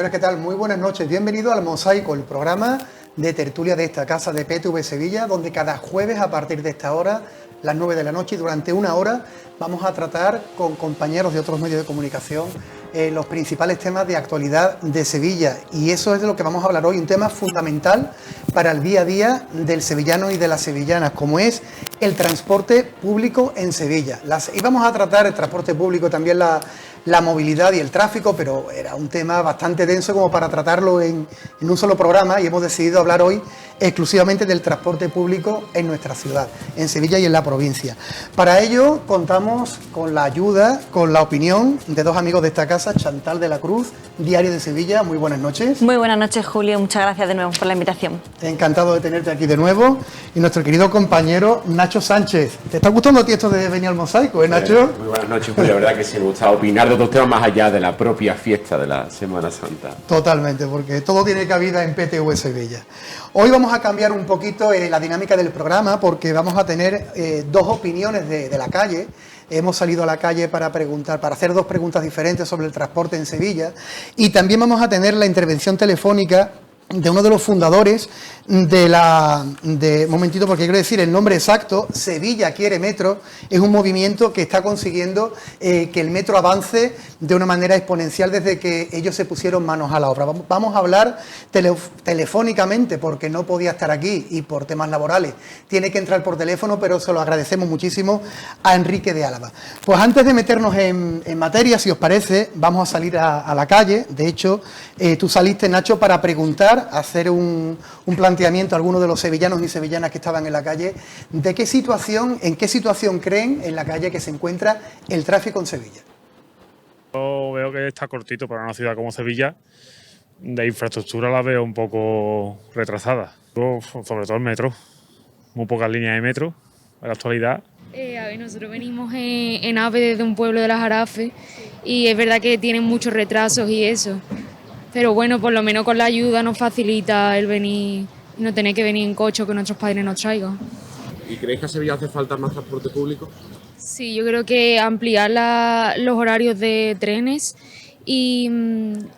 señores, ¿qué tal? Muy buenas noches. Bienvenido al Mosaico, el programa de tertulia de esta casa de PTV Sevilla, donde cada jueves a partir de esta hora, las 9 de la noche, y durante una hora vamos a tratar con compañeros de otros medios de comunicación los principales temas de actualidad de Sevilla. Y eso es de lo que vamos a hablar hoy, un tema fundamental para el día a día del sevillano y de las sevillanas, como es el transporte público en Sevilla. Y vamos a tratar el transporte público, también la movilidad y el tráfico, pero era un tema bastante denso como para tratarlo en un solo programa, y hemos decidido hablar hoy exclusivamente del transporte público en nuestra ciudad, en Sevilla y en la provincia. Para ello contamos con la ayuda, con la opinión de dos amigos de esta casa, Chantal de la Cruz, Diario de Sevilla. Muy buenas noches. Muy buenas noches, Julio, muchas gracias de nuevo por la invitación. Encantado de tenerte aquí de nuevo. Y nuestro querido compañero Nacho Sánchez. ¿Te está gustando a ti esto de venir al Mosaico, Nacho? Muy buenas noches, Julio. La verdad que sí me gusta opinar de otros temas más allá de la propia fiesta de la Semana Santa. Totalmente, porque todo tiene cabida en PTV Sevilla. Hoy vamos a cambiar un poquito la dinámica del programa, porque vamos a tener dos opiniones de la calle. Hemos salido a la calle para hacer dos preguntas diferentes sobre el transporte en Sevilla, y también vamos a tener la intervención telefónica de uno de los fundadores momentito, porque quiero decir el nombre exacto. Sevilla Quiere Metro es un movimiento que está consiguiendo que el metro avance de una manera exponencial desde que ellos se pusieron manos a la obra. Vamos a hablar telefónicamente, porque no podía estar aquí y por temas laborales tiene que entrar por teléfono, pero se lo agradecemos muchísimo a Enrique de Álava. Pues antes de meternos en materia, si os parece, vamos a salir a la calle. De hecho, tú saliste, Nacho, para preguntar, hacer un planteamiento a algunos de los sevillanos y sevillanas que estaban en la calle, en qué situación creen en la calle que se encuentra el tráfico en Sevilla. Yo veo que está cortito para una ciudad como Sevilla. De infraestructura la veo un poco retrasada. Sobre todo el metro. Muy pocas líneas de metro en la actualidad. A ver, nosotros venimos en AVE desde un pueblo de la Jarafe, y es verdad que tienen muchos retrasos y eso. Pero bueno, por lo menos con la ayuda nos facilita el venir y no tener que venir en coche o que nuestros padres nos traigan. ¿Y creéis que a Sevilla hace falta más transporte público? Sí, yo creo que ampliar los horarios de trenes y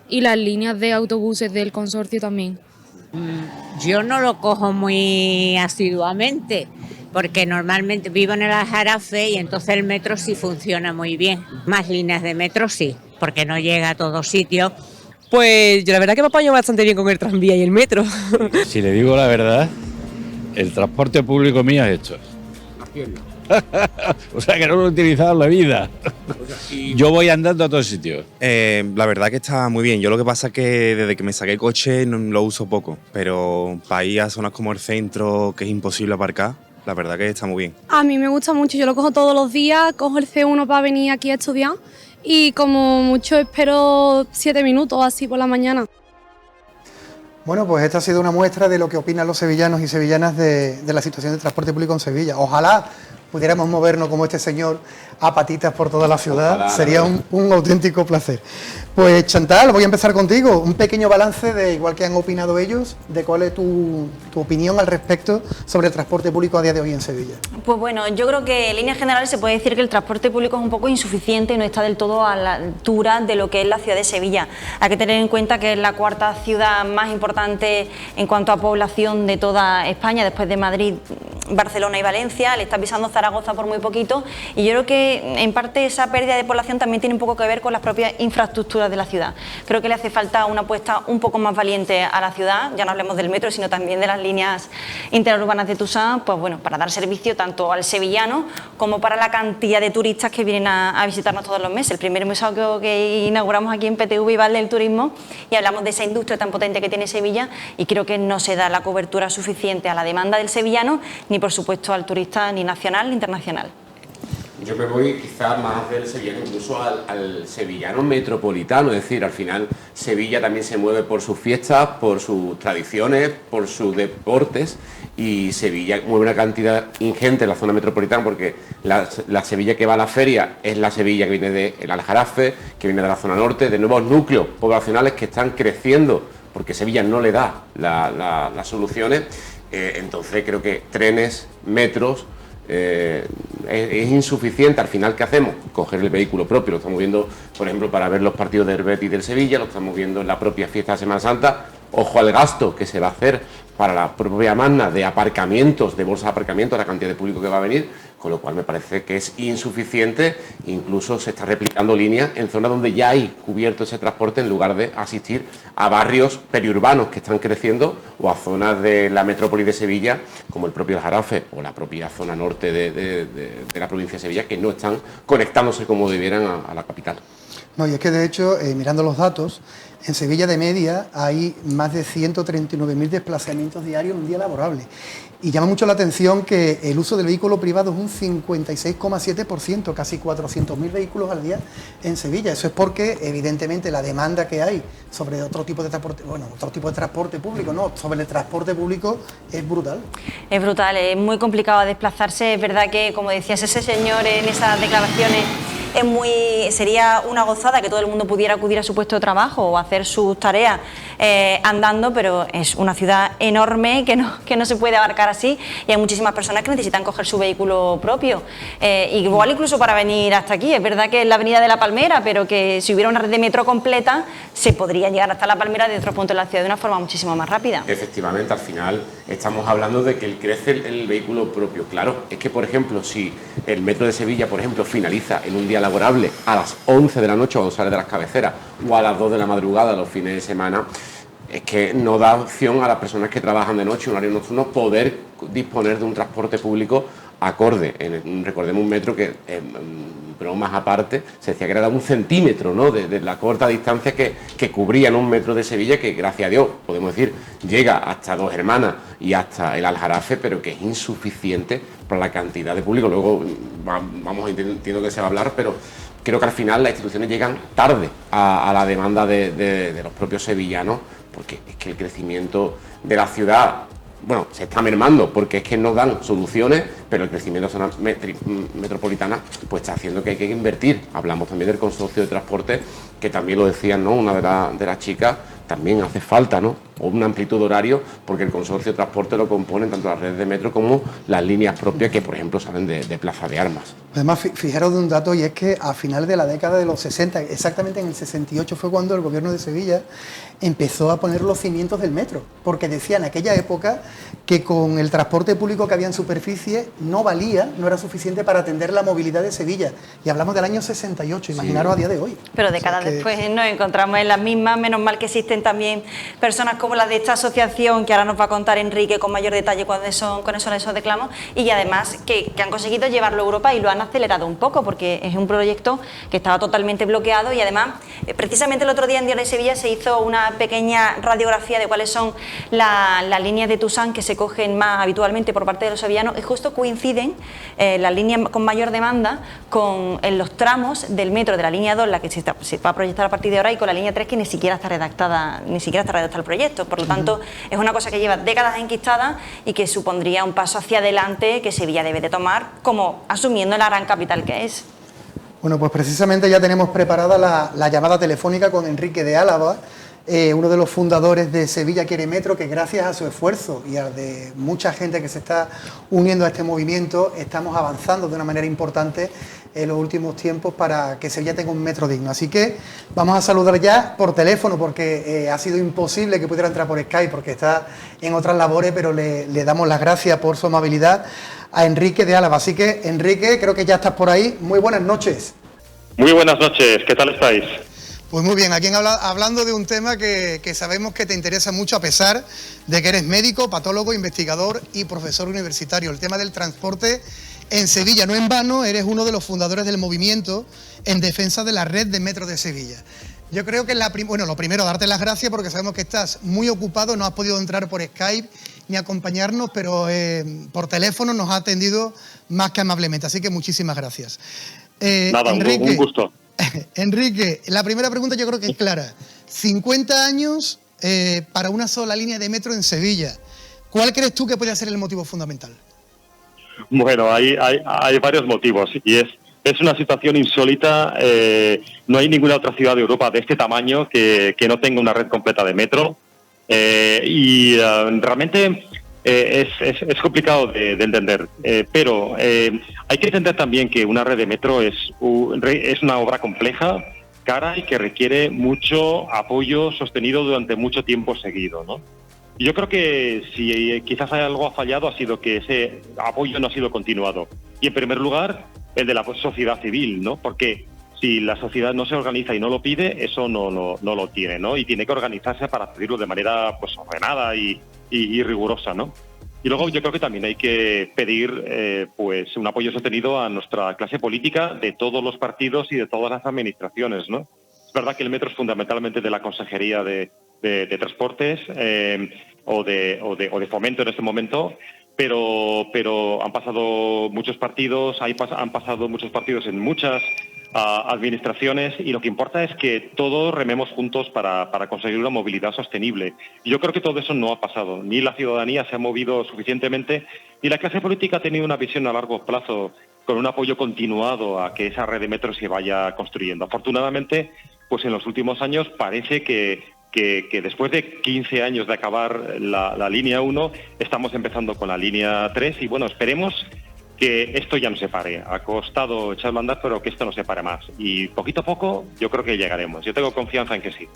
las líneas de autobuses del consorcio también. Yo no lo cojo muy asiduamente, porque normalmente vivo en el Aljarafe y entonces el metro sí funciona muy bien. Más líneas de metro sí, porque no llega a todos sitios. Pues yo la verdad que me apaño bastante bien con el tranvía y el metro. Si le digo la verdad, el transporte público mío es hecho. Haciendo. O sea que no lo he utilizado en la vida. Yo voy andando a todos sitios. La verdad que está muy bien. Yo lo que pasa es que desde que me saqué el coche no lo uso poco, pero para ir a zonas como el centro, que es imposible aparcar, la verdad que está muy bien. A mí me gusta mucho, yo lo cojo todos los días, cojo el C1 para venir aquí a estudiar y como mucho espero 7 minutos así por la mañana. Bueno, pues esta ha sido una muestra de lo que opinan los sevillanos y sevillanas de la situación del transporte público en Sevilla. Ojalá pudiéramos movernos como este señor a patitas por toda la ciudad. Ojalá, sería un auténtico placer. Pues Chantal, voy a empezar contigo. Un pequeño balance de, igual que han opinado ellos, de cuál es tu opinión al respecto sobre el transporte público a día de hoy en Sevilla. Pues bueno, yo creo que en líneas generales se puede decir que el transporte público es un poco insuficiente y no está del todo a la altura de lo que es la ciudad de Sevilla. Hay que tener en cuenta que es la cuarta ciudad más importante en cuanto a población de toda España, después de Madrid, Barcelona y Valencia. Le está pisando Zaragoza por muy poquito, y yo creo que en parte esa pérdida de población también tiene un poco que ver con las propias infraestructuras de la ciudad. Creo que le hace falta una apuesta un poco más valiente a la ciudad, ya no hablemos del metro, sino también de las líneas interurbanas de Tusán, pues bueno, para dar servicio tanto al sevillano como para la cantidad de turistas que vienen a visitarnos todos los meses. El primer museo que inauguramos aquí en PTV y Vale del Turismo, y hablamos de esa industria tan potente que tiene Sevilla, y creo que no se da la cobertura suficiente a la demanda del sevillano, ni por supuesto al turista ni nacional ni internacional. Yo me voy quizás más del sevillano, incluso al sevillano metropolitano, es decir, al final Sevilla también se mueve por sus fiestas, por sus tradiciones, por sus deportes, y Sevilla mueve una cantidad ingente en la zona metropolitana, porque la Sevilla que va a la feria es la Sevilla que viene del Aljarafe, que viene de la zona norte, de nuevos núcleos poblacionales que están creciendo, porque Sevilla no le da las soluciones. Entonces creo que trenes, metros, es insuficiente. Al final, ¿qué hacemos? Coger el vehículo propio. Lo estamos viendo, por ejemplo, para ver los partidos del Betis y del Sevilla, lo estamos viendo en la propia fiesta de Semana Santa. Ojo al gasto que se va a hacer para la propia Magna de aparcamientos, de bolsas de aparcamientos, la cantidad de público que va a venir, con lo cual me parece que es insuficiente. Incluso se está replicando líneas en zonas donde ya hay cubierto ese transporte, en lugar de asistir a barrios periurbanos que están creciendo o a zonas de la metrópoli de Sevilla, como el propio Aljarafe o la propia zona norte de la provincia de Sevilla, que no están conectándose como debieran a la capital. No, y es que de hecho, mirando los datos, en Sevilla de media hay más de 139.000 desplazamientos diarios en un día laborable. Y llama mucho la atención que el uso del vehículo privado es un 56,7%, casi 400.000 vehículos al día en Sevilla. Eso es porque, evidentemente, la demanda que hay sobre otro tipo de transporte, otro tipo de transporte público, no, sobre el transporte público es brutal. Es brutal, es muy complicado desplazarse. Es verdad que, como decías ese señor en esas declaraciones, sería una gozada que todo el mundo pudiera acudir a su puesto de trabajo o hacer sus tareas andando, pero es una ciudad enorme que no se puede abarcar así, y hay muchísimas personas que necesitan coger su vehículo propio, igual incluso para venir hasta aquí. Es verdad que es la avenida de La Palmera, pero que si hubiera una red de metro completa se podría llegar hasta La Palmera de otros puntos de la ciudad de una forma muchísimo más rápida. Efectivamente, al final estamos hablando de que crece el vehículo propio. Claro, es que, por ejemplo, si el metro de Sevilla, por ejemplo, finaliza en un día laborable a las 11 de la noche cuando sale de las cabeceras, o a las 2 de la madrugada los fines de semana, es que no da opción a las personas que trabajan de noche, un horario nocturno, poder disponer de un transporte público acorde. Recordemos un metro que, bromas aparte, se decía que era 1 centímetro, ¿no?, de la corta distancia que cubría en un metro de Sevilla, que gracias a Dios, podemos decir, llega hasta Dos Hermanas y hasta el Aljarafe, pero que es insuficiente para la cantidad de público. Luego entiendo que se va a hablar, pero creo que al final las instituciones llegan tarde a la demanda de los propios sevillanos, porque es que el crecimiento de la ciudad, bueno, se está mermando porque es que no dan soluciones, pero el crecimiento de zonas metropolitanas pues está haciendo que hay que invertir. Hablamos también del consorcio de transporte, que también lo decían, ¿no?, una de las chicas, también hace falta, ¿no?, o una amplitud de horario, porque el consorcio de transporte lo componen tanto las redes de metro como las líneas propias que, por ejemplo, salen de Plaza de Armas. Además, fijaros de un dato, y es que a finales de la década de los 60, exactamente en el 68, fue cuando el gobierno de Sevilla empezó a poner los cimientos del metro, porque decía en aquella época que con el transporte público que había en superficie no era suficiente para atender la movilidad de Sevilla. Y hablamos del año 68, imaginaros a día de hoy. Pero décadas después nos encontramos en las mismas. Menos mal que existen también personas como las de esta asociación, que ahora nos va a contar Enrique con mayor detalle cuáles son esos reclamos, y además que han conseguido llevarlo a Europa y lo han acelerado un poco, porque es un proyecto que estaba totalmente bloqueado. Y además, precisamente el otro día en Diario de Sevilla se hizo una pequeña radiografía de cuáles son las líneas de Tusán que se cogen más habitualmente por parte de los sevillanos, y justo coinciden las líneas con mayor demanda en los tramos del metro de la línea 2, la que se va a proyectar a partir de ahora, y con la línea 3, que ni siquiera está redactada el proyecto. Por lo tanto, es una cosa que lleva décadas enquistada y que supondría un paso hacia adelante que Sevilla debe de tomar, como asumiendo la gran capital que es. Bueno, pues precisamente ya tenemos preparada la llamada telefónica con Enrique de Álava, uno de los fundadores de Sevilla Quiere Metro, que gracias a su esfuerzo y al de mucha gente que se está uniendo a este movimiento, estamos avanzando de una manera importante en los últimos tiempos para que Sevilla tenga un metro digno. Así que vamos a saludar ya por teléfono, porque ha sido imposible que pudiera entrar por Skype porque está en otras labores, pero le damos las gracias por su amabilidad a Enrique de Álava. Así que, Enrique, creo que ya estás por ahí. Muy buenas noches. Muy buenas noches, ¿qué tal estáis? Pues muy bien, aquí hablando de un tema que sabemos que te interesa mucho, a pesar de que eres médico, patólogo, investigador y profesor universitario. El tema del transporte en Sevilla. No en vano, eres uno de los fundadores del movimiento en defensa de la red de metro de Sevilla. Yo creo que lo primero, darte las gracias, porque sabemos que estás muy ocupado, no has podido entrar por Skype ni acompañarnos, pero por teléfono nos ha atendido más que amablemente, así que muchísimas gracias. Nada, Enrique, un gusto. Enrique, la primera pregunta yo creo que es clara. 50 años para una sola línea de metro en Sevilla. ¿Cuál crees tú que puede ser el motivo fundamental? Bueno, hay varios motivos, y es una situación insólita. No hay ninguna otra ciudad de Europa de este tamaño que no tenga una red completa de metro. Realmente es complicado de entender, pero hay que entender también que una red de metro es una obra compleja, cara y que requiere mucho apoyo sostenido durante mucho tiempo seguido, ¿no? Yo creo que si quizás algo ha fallado ha sido que ese apoyo no ha sido continuado. Y en primer lugar, el de la sociedad civil, ¿no? Porque si la sociedad no se organiza y no lo pide, eso no lo tiene, ¿no? Y tiene que organizarse para pedirlo de manera pues ordenada y rigurosa, ¿no? Y luego yo creo que también hay que pedir pues un apoyo sostenido a nuestra clase política de todos los partidos y de todas las administraciones, ¿no? Es verdad que el metro es fundamentalmente de la Consejería de Transportes o de Fomento en este momento, pero han pasado muchos partidos, han pasado muchos partidos en muchas administraciones, y lo que importa es que todos rememos juntos para conseguir una movilidad sostenible. Y yo creo que todo eso no ha pasado. Ni la ciudadanía se ha movido suficientemente, ni la clase política ha tenido una visión a largo plazo con un apoyo continuado a que esa red de metro se vaya construyendo. Afortunadamente, pues en los últimos años parece que después de 15 años de acabar la línea 1, estamos empezando con la línea 3 y bueno, esperemos que esto ya no se pare. Ha costado echarlo a andar, pero que esto no se pare más. Y poquito a poco yo creo que llegaremos. Yo tengo confianza en que sí.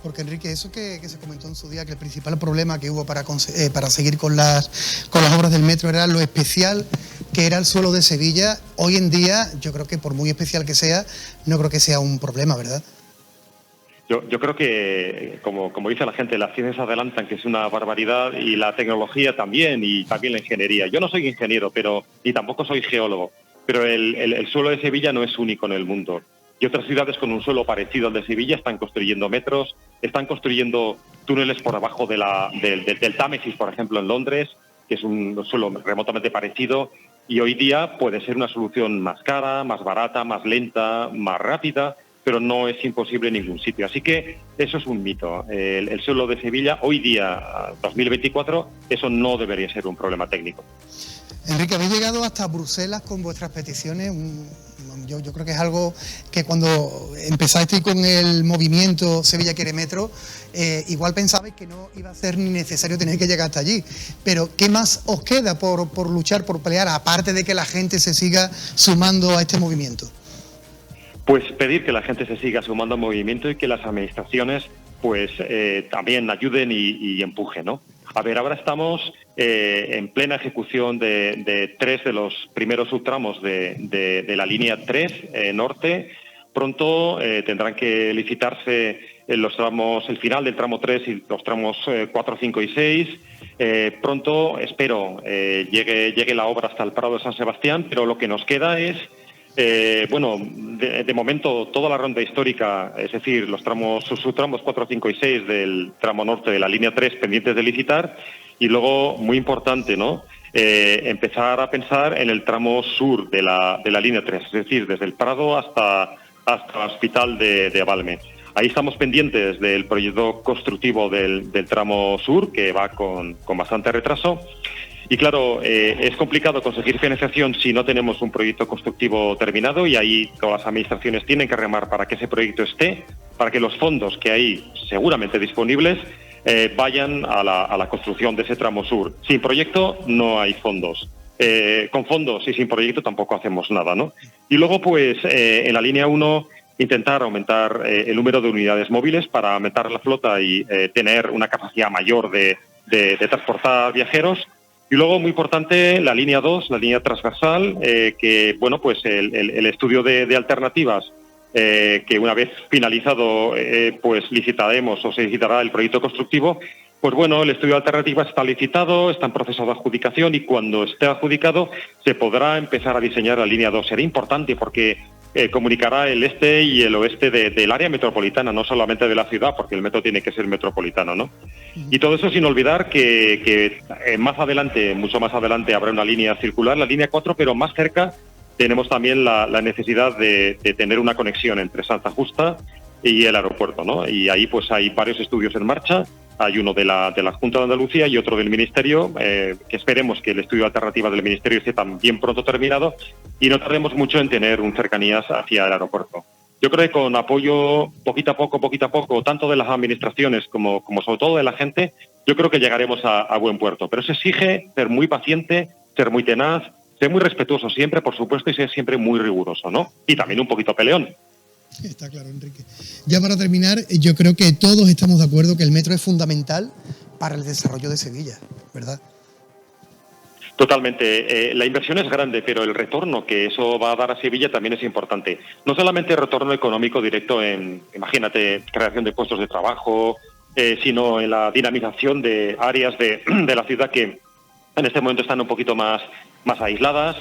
Porque Enrique, eso que se comentó en su día, que el principal problema que hubo para seguir con las obras del metro era lo especial que era el suelo de Sevilla. Hoy en día, yo creo que por muy especial que sea, no creo que sea un problema, ¿verdad? Yo creo que, como dice la gente, las ciencias adelantan, que es una barbaridad, y la tecnología también, y también la ingeniería. Yo no soy ingeniero, y tampoco soy geólogo, pero el suelo de Sevilla no es único en el mundo. Y otras ciudades con un suelo parecido al de Sevilla están construyendo metros, están construyendo túneles por debajo del Támesis, por ejemplo, en Londres, que es un suelo remotamente parecido, y hoy día puede ser una solución más cara, más barata, más lenta, más rápida, pero no es imposible en ningún sitio. Así que eso es un mito. El suelo de Sevilla, hoy día, 2024, eso no debería ser un problema técnico. Enrique, habéis llegado hasta Bruselas con vuestras peticiones. Yo creo que es algo que cuando empezasteis con el movimiento Sevilla Quiere Metro, igual pensabais que no iba a ser ni necesario tener que llegar hasta allí. Pero ¿qué más os queda por luchar, por pelear, aparte de que la gente se siga sumando a este movimiento? Pues pedir que la gente se siga sumando al movimiento y que las administraciones pues también ayuden y empujen, ¿no? A ver, ahora estamos en plena ejecución de 3 de los primeros subtramos de la línea 3 norte. Pronto tendrán que licitarse los tramos, el final del tramo 3 y los tramos 4, 5 y 6. Pronto, espero, llegue la obra hasta el Prado de San Sebastián, pero lo que nos queda es de momento toda la ronda histórica, es decir, los subtramos 4, 5 y 6 del tramo norte de la línea 3 pendientes de licitar, y luego, muy importante, ¿no? Empezar a pensar en el tramo sur de la línea 3, es decir, desde el Prado hasta el Hospital de Valme. Ahí estamos pendientes del proyecto constructivo del tramo sur, que va con bastante retraso. Y claro, es complicado conseguir financiación si no tenemos un proyecto constructivo terminado, y ahí todas las administraciones tienen que remar para que ese proyecto esté, para que los fondos que hay seguramente disponibles vayan a la construcción de ese tramo sur. Sin proyecto no hay fondos. Con fondos y sin proyecto tampoco hacemos nada, ¿no? Y luego, pues, en la línea 1, intentar aumentar el número de unidades móviles para aumentar la flota y tener una capacidad mayor de transportar viajeros. Y luego, muy importante, la línea 2, la línea transversal, que, bueno, pues el estudio de alternativas, que una vez finalizado, pues licitaremos o se licitará el proyecto constructivo. Pues bueno, el estudio de alternativas está licitado, está en proceso de adjudicación, y cuando esté adjudicado se podrá empezar a diseñar la línea 2. Será importante porque comunicará el este y el oeste del área metropolitana, no solamente de la ciudad, porque el metro tiene que ser metropolitano, ¿no? Y todo eso sin olvidar que más adelante, mucho más adelante, habrá una línea circular, la línea 4, pero más cerca tenemos también la necesidad de tener una conexión entre Santa Justa y el aeropuerto, ¿no? Y ahí pues hay varios estudios en marcha. Hay uno de la Junta de Andalucía y otro del Ministerio, que esperemos que el estudio de alternativas del Ministerio esté también pronto terminado y no tardemos mucho en tener un cercanías hacia el aeropuerto. Yo creo que con apoyo poquito a poco, tanto de las administraciones como sobre todo de la gente, yo creo que llegaremos a buen puerto. Pero eso exige ser muy paciente, ser muy tenaz, ser muy respetuoso siempre, por supuesto, y ser siempre muy riguroso, ¿no? Y también un poquito peleón. Está claro, Enrique. Ya para terminar, yo creo que todos estamos de acuerdo que el metro es fundamental para el desarrollo de Sevilla, ¿verdad? Totalmente. La inversión es grande, pero el retorno que eso va a dar a Sevilla también es importante. No solamente retorno económico directo en, imagínate, creación de puestos de trabajo, sino en la dinamización de áreas de la ciudad que en este momento están un poquito más aisladas.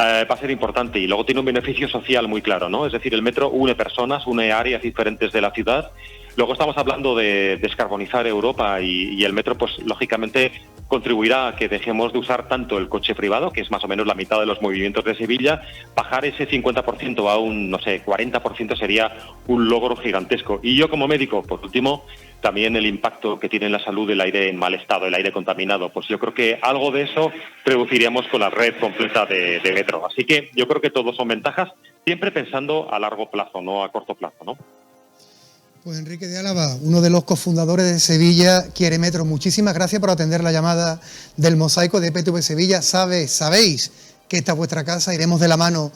Va a ser importante, y luego tiene un beneficio social muy claro, ¿no? Es decir, el metro une personas, une áreas diferentes de la ciudad. Luego estamos hablando de descarbonizar Europa y el metro, pues lógicamente contribuirá a que dejemos de usar tanto el coche privado, que es más o menos la mitad de los movimientos de Sevilla. Bajar ese 50% a un, no sé, 40% sería un logro gigantesco. Y yo como médico, por último, también el impacto que tiene en la salud el aire en mal estado, el aire contaminado. Pues yo creo que algo de eso reduciríamos con la red completa de metro. Así que yo creo que todos son ventajas, siempre pensando a largo plazo, no a corto plazo, ¿no? Pues Enrique de Álava, uno de los cofundadores de Sevilla Quiere Metro, muchísimas gracias por atender la llamada del Mosaico de PTV Sevilla. Sabéis que esta es vuestra casa, iremos de la mano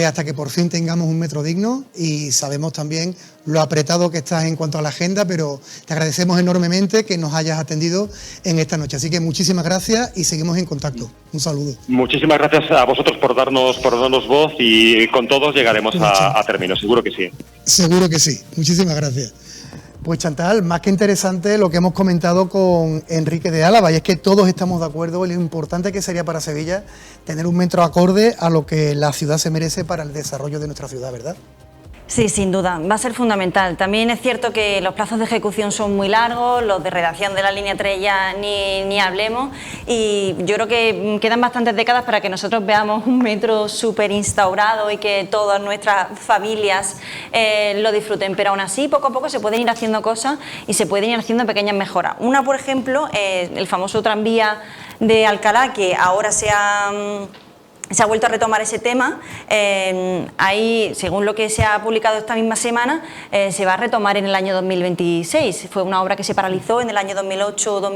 hasta que por fin tengamos un metro digno, y sabemos también lo apretado que estás en cuanto a la agenda, pero te agradecemos enormemente que nos hayas atendido en esta noche. Así que muchísimas gracias y seguimos en contacto. Un saludo. Muchísimas gracias a vosotros por darnos voz, y con todos llegaremos a término, seguro que sí. Seguro que sí. Muchísimas gracias. Pues Chantal, más que interesante lo que hemos comentado con Enrique de Álava, y es que todos estamos de acuerdo en lo importante que sería para Sevilla tener un metro acorde a lo que la ciudad se merece para el desarrollo de nuestra ciudad, ¿verdad? Sí, sin duda, va a ser fundamental. También es cierto que los plazos de ejecución son muy largos, los de redacción de la línea 3 ya ni hablemos, y yo creo que quedan bastantes décadas para que nosotros veamos un metro súper instaurado y que todas nuestras familias lo disfruten, pero aún así poco a poco se pueden ir haciendo cosas y se pueden ir haciendo pequeñas mejoras. Una, por ejemplo, el famoso tranvía de Alcalá, que ahora se ha vuelto a retomar ese tema. Ahí, según lo que se ha publicado esta misma semana, se va a retomar en el año 2026. Fue una obra que se paralizó en el año 2008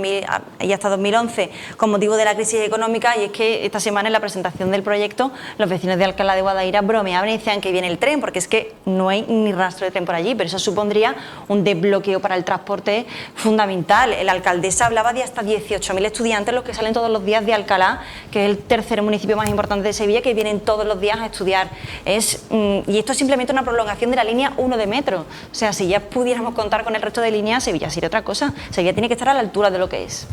y hasta 2011 con motivo de la crisis económica, y es que esta semana en la presentación del proyecto los vecinos de Alcalá de Guadaira bromeaban y decían que viene el tren, porque es que no hay ni rastro de tren por allí, pero eso supondría un desbloqueo para el transporte fundamental. La alcaldesa hablaba de hasta 18.000 estudiantes los que salen todos los días de Alcalá, que es el tercer municipio más importante de Sevilla, que vienen todos los días a estudiar. Y esto es simplemente una prolongación de la línea 1 de metro. O sea, si ya pudiéramos contar con el resto de líneas, Sevilla sería otra cosa. Sevilla tiene que estar a la altura de lo que es.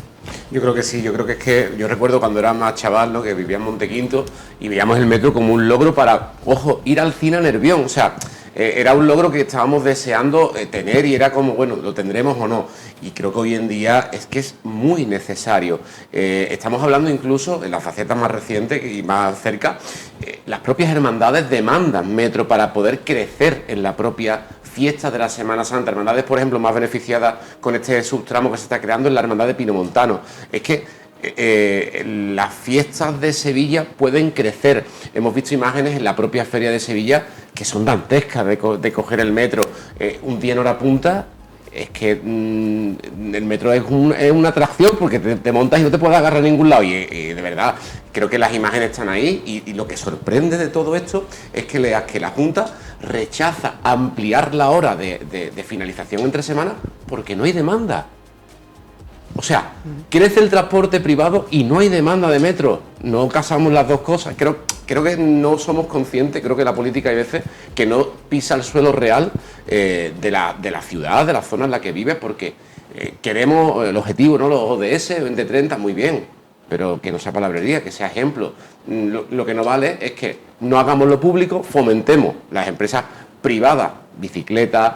Yo creo que sí, yo creo que es que yo recuerdo cuando era más chaval, ¿no?, que vivía en Montequinto y veíamos el metro como un logro para, ojo, ir al cine a Nervión. O sea, era un logro que estábamos deseando tener, y era como, bueno, lo tendremos o no. Y creo que hoy en día es que es muy necesario. Estamos hablando incluso, en la faceta más reciente y más cerca, las propias hermandades demandan metro para poder crecer en la propia fiesta de la Semana Santa. Hermandades, por ejemplo, más beneficiadas con este subtramo que se está creando en la hermandad de Pinomontano. Es que las fiestas de Sevilla pueden crecer. Hemos visto imágenes en la propia feria de Sevilla que son dantescas de coger el metro un día en hora punta. Es que el metro es una atracción, porque te montas y no te puedes agarrar a ningún lado, y de verdad creo que las imágenes están ahí, y lo que sorprende de todo esto es que la Junta rechaza ampliar la hora de finalización entre semanas porque no hay demanda. O sea, crece el transporte privado y no hay demanda de metro. No casamos las dos cosas. Creo que no somos conscientes, creo que la política hay veces que no pisa el suelo real de la ciudad, de la zona en la que vive, porque queremos el objetivo, ¿no?, los ODS 2030, muy bien, pero que no sea palabrería, que sea ejemplo. Lo que no vale es que no hagamos lo público, fomentemos las empresas privadas, bicicletas,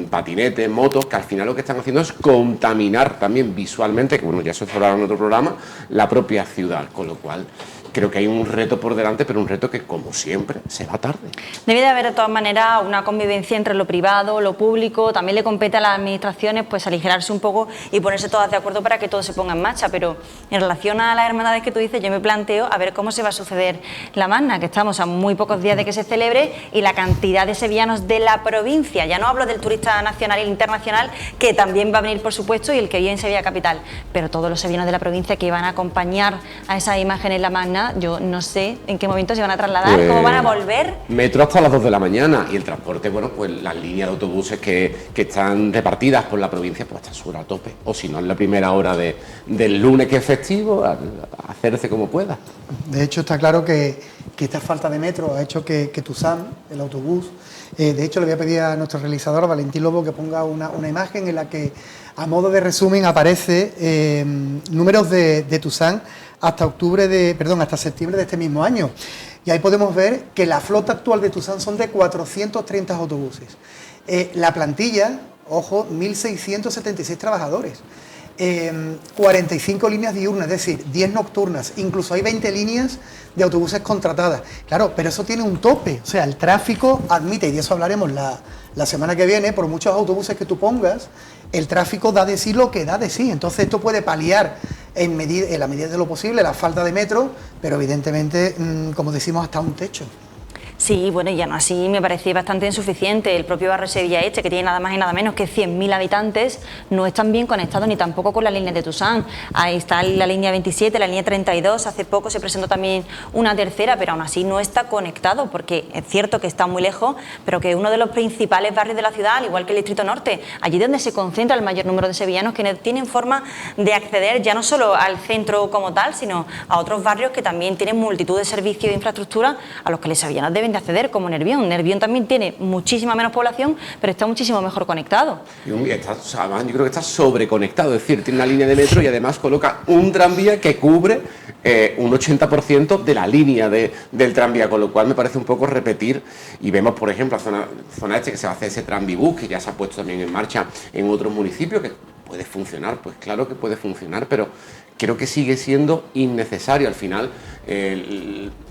patinetes, motos, que al final lo que están haciendo es contaminar también visualmente, que bueno, ya eso se hablará en otro programa, la propia ciudad, con lo cual creo que hay un reto por delante, pero un reto que, como siempre, se va tarde. Debe de haber, de todas maneras, una convivencia entre lo privado, lo público. También le compete a las administraciones pues aligerarse un poco y ponerse todas de acuerdo para que todo se ponga en marcha. Pero en relación a las hermandades que tú dices, yo me planteo a ver cómo se va a suceder la Magna, que estamos a muy pocos días de que se celebre, y la cantidad de sevillanos de la provincia. Ya no hablo del turista nacional e internacional, que también va a venir, por supuesto, y el que vive en Sevilla capital, pero todos los sevillanos de la provincia que van a acompañar a esa imagen en la Magna, yo no sé en qué momento se van a trasladar, pues, cómo van a volver. Metro hasta las 2 de la mañana, y el transporte, bueno, pues las líneas de autobuses que están repartidas por la provincia, pues hasta sur a tope, o si no en la primera hora del lunes, que es festivo, a hacerse como pueda. De hecho, está claro que esta falta de metro ha hecho que Tusam, el autobús, de hecho le voy a pedir a nuestro realizador, Valentín Lobo, que ponga una imagen en la que, a modo de resumen, aparece números de Tusam hasta septiembre de este mismo año. Y ahí podemos ver que la flota actual de Tusam son de 430 autobuses. La plantilla, ojo, 1.676 trabajadores. 45 líneas diurnas, es decir, 10 nocturnas, incluso hay 20 líneas de autobuses contratadas. Claro, pero eso tiene un tope, o sea, el tráfico admite, y de eso hablaremos la semana que viene, por muchos autobuses que tú pongas, el tráfico da de sí lo que da de sí. Entonces esto puede paliar en la medida de lo posible la falta de metro, pero evidentemente, como decimos, hasta un techo. Sí, bueno, y aún así me parece bastante insuficiente. El propio barrio Sevilla Este, que tiene nada más y nada menos que 100.000 habitantes, no están bien conectados ni tampoco con la línea de Tusam. Ahí está la línea 27, la línea 32, hace poco se presentó también una tercera, pero aún así no está conectado, porque es cierto que está muy lejos, pero que es uno de los principales barrios de la ciudad, al igual que el Distrito Norte, allí donde se concentra el mayor número de sevillanos que tienen forma de acceder ya no solo al centro como tal, sino a otros barrios que también tienen multitud de servicios e infraestructura a los que los sevillanos deben de acceder, como Nervión. Nervión también tiene muchísima menos población, pero está muchísimo mejor conectado. Además, yo creo que está sobreconectado, es decir, tiene una línea de metro y además coloca un tranvía que cubre un 80% de la línea del tranvía, con lo cual me parece un poco repetir, y vemos, por ejemplo, la zona este, que se va a hacer ese tranvibús, que ya se ha puesto también en marcha en otros municipios, que puede funcionar, pues claro que puede funcionar, pero creo que sigue siendo innecesario. Al final,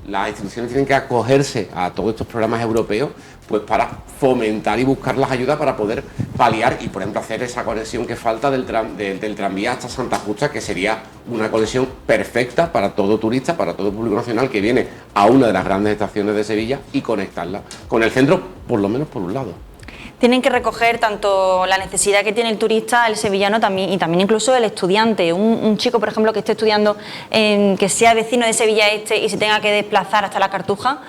las instituciones tienen que acogerse a todos estos programas europeos, pues para fomentar y buscar las ayudas para poder paliar y, por ejemplo, hacer esa conexión que falta del tranvía hasta Santa Justa, que sería una conexión perfecta para todo turista, para todo público nacional que viene a una de las grandes estaciones de Sevilla, y conectarla con el centro, por lo menos por un lado. Tienen que recoger tanto la necesidad que tiene el turista, el sevillano, también, y también incluso el estudiante. Un chico, por ejemplo, que esté estudiando, que sea vecino de Sevilla Este y se tenga que desplazar hasta la Cartuja,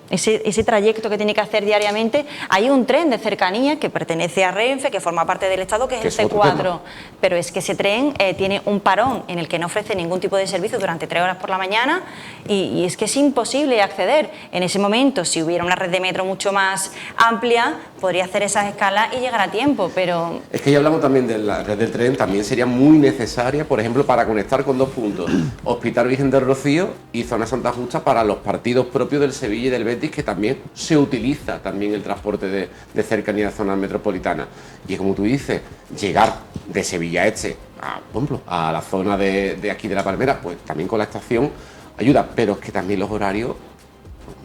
ese trayecto que tiene que hacer diariamente. Hay un tren de cercanía que pertenece a Renfe, que forma parte del Estado, que es el C4, pero es que ese tren tiene un parón en el que no ofrece ningún tipo de servicio durante 3 horas por la mañana, y es que es imposible acceder. En ese momento, si hubiera una red de metro mucho más amplia, podría hacer esas escalas y llegar a tiempo, pero... Es que ya hablamos también de la red del tren, también sería muy necesaria, por ejemplo, para conectar con 2 puntos, Hospital Virgen del Rocío y Zona Santa Justa, para los partidos propios del Sevilla y del Betis, que también se utiliza también el transporte de cercanía a zonas metropolitanas. Y como tú dices, llegar de Sevilla Este por ejemplo, a la zona de aquí de La Palmera, pues también con la estación ayuda, pero es que también los horarios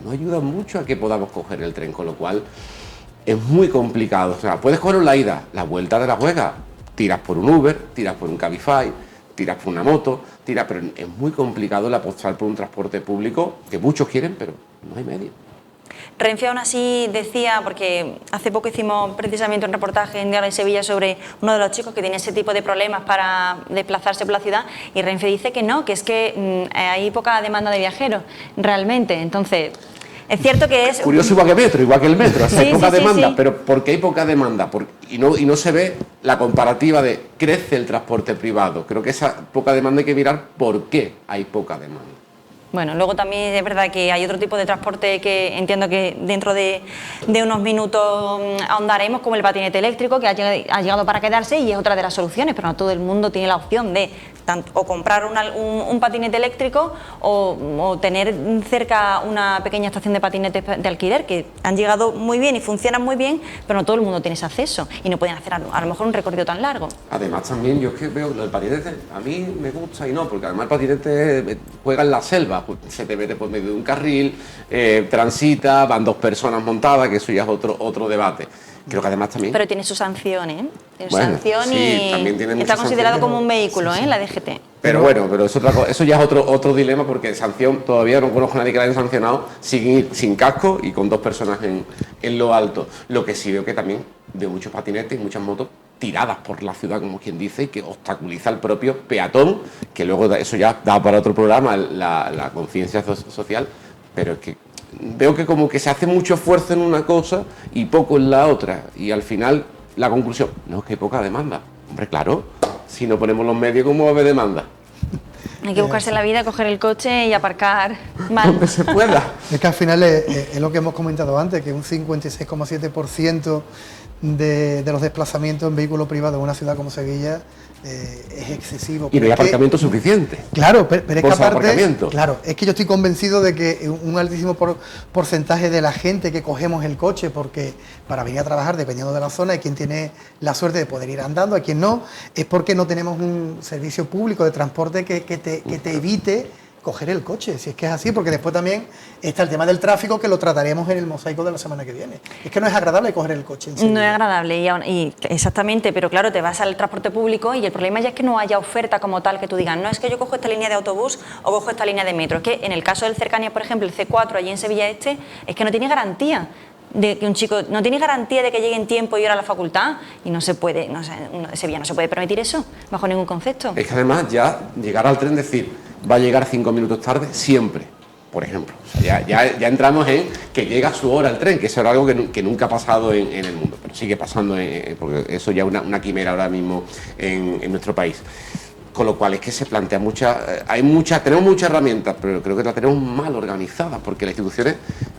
no ayudan mucho a que podamos coger el tren, con lo cual es muy complicado. O sea, puedes coger la ida, la vuelta de la juega, tiras por un Uber, tiras por un Cabify, tiras por una moto, pero es muy complicado el apostar por un transporte público que muchos quieren, pero no hay medio. Renfe aún así decía, porque hace poco hicimos precisamente un reportaje en Diario de Sevilla sobre uno de los chicos que tiene ese tipo de problemas para desplazarse por la ciudad, y Renfe dice que no, que es que hay poca demanda de viajeros realmente. Entonces, es cierto que es... Curioso igual que Metro, igual que el Metro, o sea, hay poca demanda, sí. Pero ¿por qué hay poca demanda? Y no se ve la comparativa de crece el transporte privado. Creo que esa poca demanda hay que mirar por qué hay poca demanda. Bueno, luego también es verdad que hay otro tipo de transporte que entiendo que dentro de unos minutos ahondaremos, como el patinete eléctrico, que ha llegado para quedarse y es otra de las soluciones, pero no todo el mundo tiene la opción de o comprar un patinete eléctrico o tener cerca una pequeña estación de patinetes de alquiler, que han llegado muy bien y funcionan muy bien, pero no todo el mundo tiene ese acceso y no pueden hacer a lo mejor un recorrido tan largo. Además también yo es que veo el patinete, a mí me gusta y no, porque además el patinete juega en la selva, se te mete por medio de un carril, transita, van 2 personas montadas, que eso ya es otro debate. Creo que además también... Pero tiene su sanción, ¿eh? Tiene Bueno, sanción sí, y también tiene está muchas considerado sanciones. como un vehículo, ¿eh? La DGT. Pero bueno, pero es otra cosa, eso ya es otro dilema, porque sanción, todavía no conozco a nadie que la haya sancionado sin ir sin casco y con 2 personas en lo alto. Lo que sí veo que también veo muchos patinetes y muchas motos tiradas por la ciudad, como quien dice, y que obstaculiza el propio peatón, que luego eso ya da para otro programa, la conciencia social, pero es que veo que como que se hace mucho esfuerzo en una cosa y poco en la otra, y al final la conclusión, no, es que hay poca demanda. Hombre, claro, si no ponemos los medios, ¿cómo va a haber demanda? Hay que buscarse la vida, coger el coche y aparcar mal. Donde se pueda. Es que al final es lo que hemos comentado antes, que un 56,7% de los desplazamientos en vehículo privado en una ciudad como Sevilla es excesivo. Y no hay aparcamiento suficiente. Claro, pero es que aparte, claro, es que yo estoy convencido de que un altísimo porcentaje de la gente que cogemos el coche porque para venir a trabajar, dependiendo de la zona, hay quien tiene la suerte de poder ir andando, hay quien no, es porque no tenemos un servicio público de transporte que te evite coger el coche, si es que es así, porque después también está el tema del tráfico, que lo trataremos en el mosaico de la semana que viene. Es que no es agradable coger el coche. No es agradable, y exactamente, pero claro, te vas al transporte público y el problema ya es que no haya oferta como tal, que tú digas, no es que yo cojo esta línea de autobús o cojo esta línea de metro. Es que en el caso del Cercanías, por ejemplo, el C4 allí en Sevilla Este, es que no tiene garantía de que un chico no tiene garantía de que llegue en tiempo y ir a la facultad, y no se puede, Sevilla no se puede permitir eso bajo ningún concepto. Es que además ya llegar al tren, decir, va a llegar 5 minutos tarde siempre, por ejemplo. O sea, ya entramos en que llega a su hora el tren, que eso era algo que nunca ha pasado en el mundo, pero sigue pasando, porque eso ya es una quimera ahora mismo en nuestro país. Con lo cual es que se plantea tenemos muchas herramientas, pero creo que las tenemos mal organizadas, porque las instituciones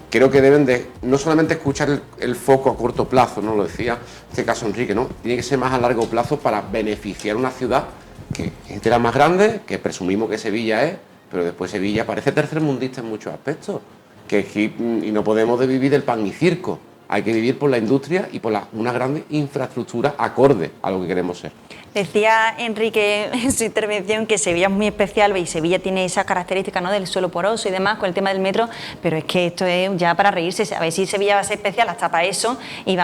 creo que deben de no solamente escuchar el foco a corto plazo, ¿no? Lo decía en este caso Enrique, ¿no? Tiene que ser más a largo plazo para beneficiar una ciudad que es de las más grandes, que presumimos que Sevilla es, pero después Sevilla parece tercermundista en muchos aspectos, y no podemos vivir del pan y circo. Hay que vivir por la industria y por una gran infraestructura acorde a lo que queremos ser. Decía Enrique en su intervención que Sevilla es muy especial y Sevilla tiene esas características, ¿no?, del suelo poroso y demás con el tema del metro, pero es que esto es ya para reírse. A ver si Sevilla va a ser especial hasta para eso, y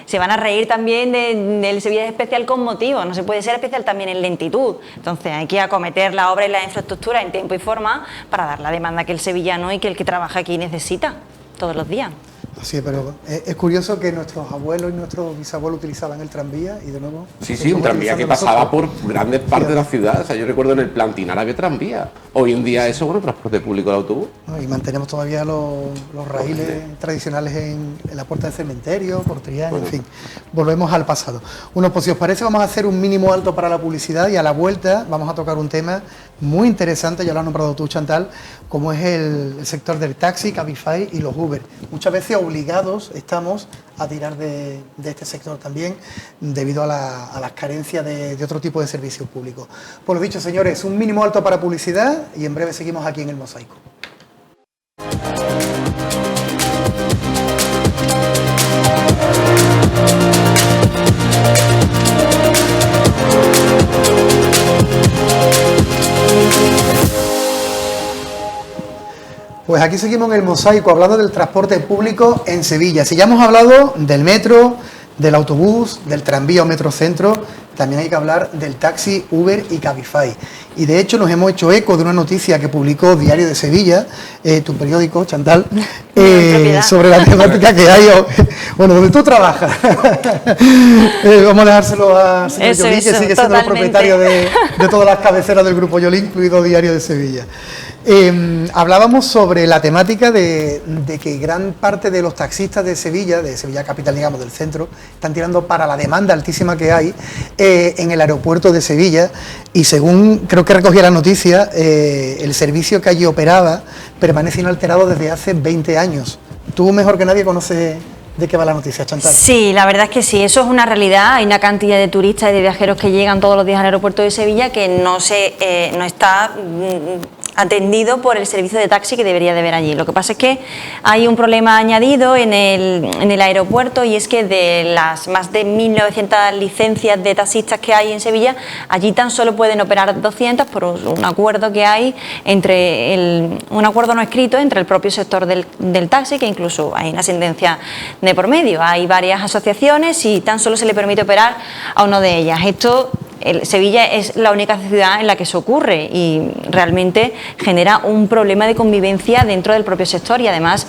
se van a reír también del Sevilla especial con motivo. No se puede ser especial también en lentitud. Entonces hay que acometer la obra y la infraestructura en tiempo y forma para dar la demanda que el sevillano y que el que trabaja aquí necesita todos los días. Sí, pero es curioso que nuestros abuelos y nuestros bisabuelos utilizaban el tranvía y de nuevo... Sí, un tranvía que pasaba por grandes partes de la ciudad. O sea, yo recuerdo en el Plantinar había tranvía. Hoy en día eso, transporte público de autobús. Y mantenemos todavía los raíles tradicionales en la puerta del cementerio, por Triana, en fin. Volvemos al pasado. Bueno, pues si os parece vamos a hacer un mínimo alto para la publicidad y a la vuelta vamos a tocar un tema muy interesante, ya lo has nombrado tú, Chantal, como es el sector del taxi, Cabify y los Uber. Muchas veces obligados estamos a tirar de este sector también debido a las carencias de otro tipo de servicios públicos. Por lo dicho, señores, un mínimo alto para publicidad y en breve seguimos aquí en el Mosaico. Pues aquí seguimos en el Mosaico hablando del transporte público en Sevilla. Si ya hemos hablado del metro, del autobús, del tranvía o metrocentro, también hay que hablar del taxi, Uber y Cabify. Y de hecho nos hemos hecho eco de una noticia que publicó Diario de Sevilla, tu periódico, Chantal, sobre la temática que hay, bueno, donde tú trabajas. Vamos a dejárselo a señor Yolín, que sigue siendo el propietario de todas las cabeceras del Grupo Yolín, incluido Diario de Sevilla. Hablábamos sobre la temática de que gran parte de los taxistas de Sevilla capital, digamos, del centro, están tirando para la demanda altísima que hay en el aeropuerto de Sevilla, y según creo que recogía la noticia, el servicio que allí operaba permanece inalterado desde hace 20 años. Tú mejor que nadie conoces de qué va la noticia, Chantal. Sí, la verdad es que sí, eso es una realidad. Hay una cantidad de turistas y de viajeros que llegan todos los días al aeropuerto de Sevilla que no está atendido por el servicio de taxi que debería de haber allí. Lo que pasa es que hay un problema añadido en el aeropuerto, y es que de las más de 1.900 licencias de taxistas que hay en Sevilla, allí tan solo pueden operar 200 por un acuerdo que hay un acuerdo no escrito entre el propio sector del taxi, que incluso hay una sentencia de por medio. Hay varias asociaciones y tan solo se le permite operar a una de ellas. Sevilla es la única ciudad en la que eso ocurre y realmente genera un problema de convivencia dentro del propio sector, y además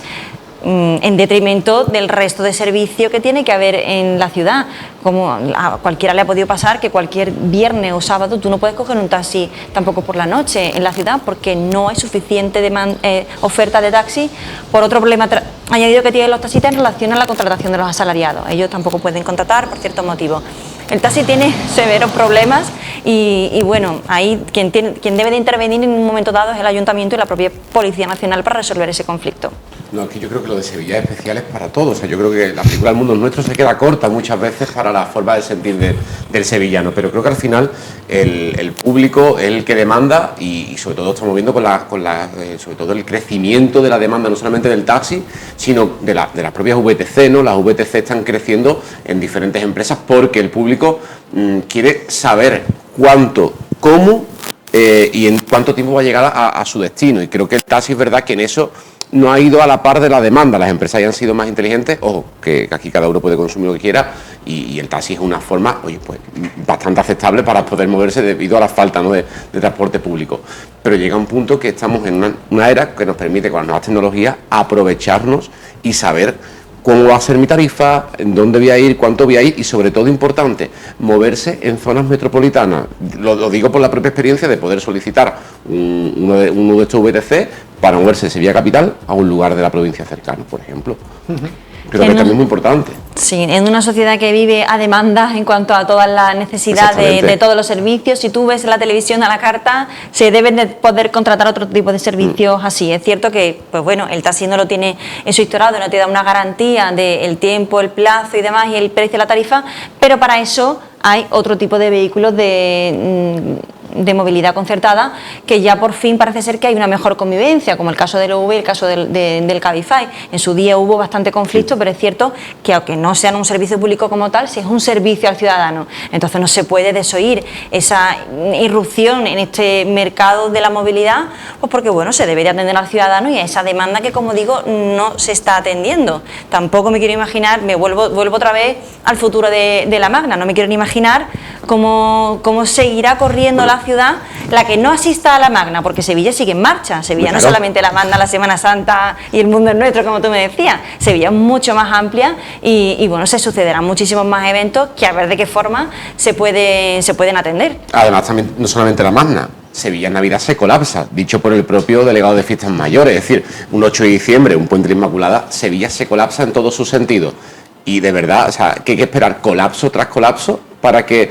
en detrimento del resto de servicio que tiene que haber en la ciudad. Como a cualquiera le ha podido pasar que cualquier viernes o sábado tú no puedes coger un taxi tampoco por la noche en la ciudad porque no hay suficiente oferta de taxi, por otro problema añadido que tienen los taxistas en relación a la contratación de los asalariados. Ellos tampoco pueden contratar por ciertos motivos. El taxi tiene severos problemas y bueno, ahí quien debe de intervenir en un momento dado es el Ayuntamiento y la propia Policía Nacional para resolver ese conflicto. No, es que yo creo que lo de Sevilla es especial, es para todos. O sea, yo creo que la película El mundo es nuestro se queda corta muchas veces para la forma de sentir del sevillano, pero creo que al final el público es el que demanda, y sobre todo estamos viendo sobre todo el crecimiento de la demanda, no solamente del taxi, sino de las propias VTC, ¿no? Las VTC están creciendo en diferentes empresas porque el público quiere saber cuánto, cómo y en cuánto tiempo va a llegar a su destino, y creo que el taxi es verdad que en eso no ha ido a la par de la demanda. Las empresas ya han sido más inteligentes, ojo, que aquí cada uno puede consumir lo que quiera, y el taxi es una forma, pues bastante aceptable para poder moverse debido a la falta, ¿no?, de transporte público. Pero llega un punto que estamos en una era que nos permite, con las nuevas tecnologías, aprovecharnos y saber cómo va a ser mi tarifa, en dónde voy a ir, cuánto voy a ir, y sobre todo importante, moverse en zonas metropolitanas. Lo digo por la propia experiencia de poder solicitar uno de estos VTC para moverse de Sevilla Capital a un lugar de la provincia cercano, por ejemplo. Creo que también es muy importante. Sí, en una sociedad que vive a demanda en cuanto a todas las necesidades de todos los servicios. Si tú ves en la televisión a la carta, se deben de poder contratar otro tipo de servicios así. Es cierto que, pues bueno, el taxi no lo tiene eso instaurado, no te da una garantía del tiempo, el plazo y demás, y el precio de la tarifa, pero para eso hay otro tipo de vehículos de movilidad concertada, que ya por fin parece ser que hay una mejor convivencia, como el caso del OV y el caso del Cabify. En su día hubo bastante conflicto, pero es cierto que aunque no sean un servicio público como tal, sí es un servicio al ciudadano. Entonces no se puede desoír esa irrupción en este mercado de la movilidad, pues porque bueno, se debería atender al ciudadano y a esa demanda que, como digo, no se está atendiendo. Tampoco me quiero imaginar, vuelvo otra vez al futuro de la Magna, no me quiero ni imaginar cómo seguirá corriendo la ciudad la que no asista a la Magna, porque Sevilla sigue en marcha. Sevilla no solamente la Magna, la Semana Santa y el mundo es nuestro, como tú me decías. Sevilla es mucho más amplia y bueno, se sucederán muchísimos más eventos que a ver de qué forma se pueden atender. Además, también no solamente la Magna, Sevilla en Navidad se colapsa, dicho por el propio delegado de Fiestas Mayores, es decir, un 8 de diciembre, un Puente de la Inmaculada, Sevilla se colapsa en todos sus sentidos. Y de verdad, o sea, que hay que esperar colapso tras colapso para que